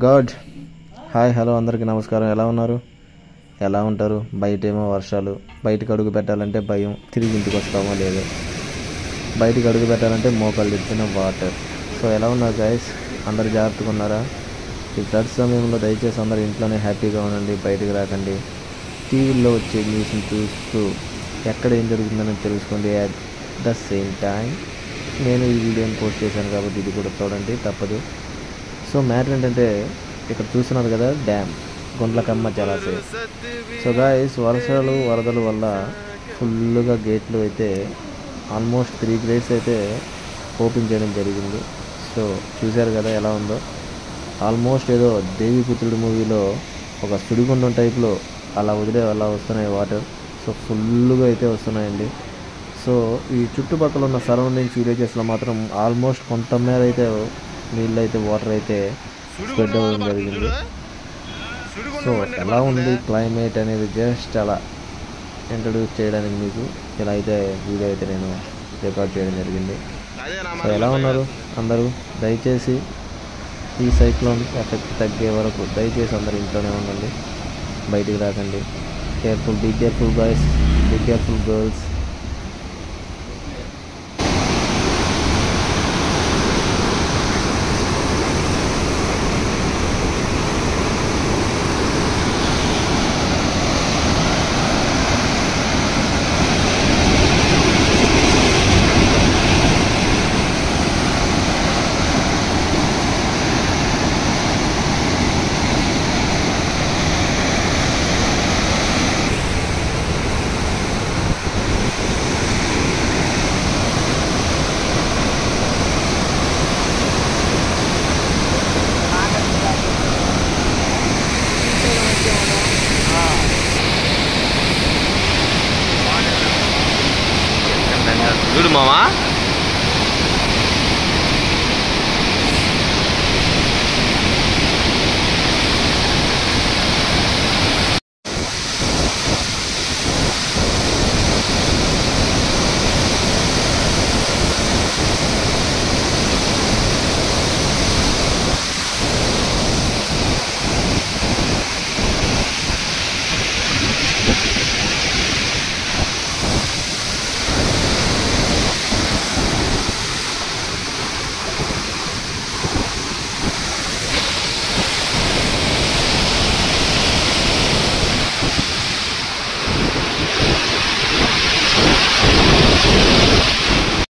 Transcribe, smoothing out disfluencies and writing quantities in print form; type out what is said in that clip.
God. Hi, hello, అందరికీ నమస్కారం. ఎలా ఉన్నారు? ఎలా ఉంటారు? బయటేమో వర్షాలు, బయటకు అడుగు పెట్టాలంటే భయం, తిరిగి ఇంటికి వస్తామో లేదో, బయటికి అడుగు పెట్టాలంటే మోకాళ్ళు ఎత్తిన వాటర్. సో ఎలా ఉన్నారు గైస్? అందరు జాగ్రత్తగా ఉన్నారా? ఈ ఫ్లడ్ సమయంలో దయచేసి అందరూ ఇంట్లోనే హ్యాపీగా ఉండండి, బయటికి రాకండి. టీవీలో వచ్చే న్యూస్ని చూస్తూ ఎక్కడ ఏం జరుగుతుందని తెలుసుకోండి. అట్ ద సేమ్ టైం నేను ఈ వీడియోని పోస్ట్ చేశాను కాబట్టి ఇది కూడా చూడండి, తప్పదు. సో మ్యాటర్ ఏంటంటే, ఇక్కడ చూస్తున్నారు కదా, డ్యామ్ గుండ్లకమ్మ జలాశయం. సో గాయస్, వర్షాలు వరదల వల్ల ఫుల్గా గేట్లు అయితే ఆల్మోస్ట్ 3 గేట్స్ అయితే ఓపెన్ చేయడం జరిగింది. సో చూశారు కదా ఎలా ఉందో. ఆల్మోస్ట్ ఏదో దేవిపుత్రుడి మూవీలో ఒక సుడిగుండం టైప్లో అలా వస్తున్నాయి వాటర్. సో ఫుల్గా అయితే వస్తున్నాయండి. సో ఈ చుట్టుపక్కల ఉన్న సరౌండింగ్స్ విలేజెస్లో మాత్రం ఆల్మోస్ట్ కొంత మీద అయితే నీళ్ళు అయితే వాటర్ అయితే స్ప్రెడ్ అవ్వడం జరిగింది. సో ఎలా ఉంది క్లైమేట్ అనేది జస్ట్ అలా ఇంట్రడ్యూస్ చేయడానికి మీకు ఇలా అయితే వీడియో అయితే నేను రికార్డ్ చేయడం జరిగింది. సో ఎలా ఉన్నారు అందరూ? దయచేసి ఈ సైక్లోన్ ఎఫెక్ట్ తగ్గే వరకు దయచేసి అందరూ ఇంట్లోనే ఉండండి, బయటికి రాకండి. Careful, be careful boys, be careful girls. చూడు మామా.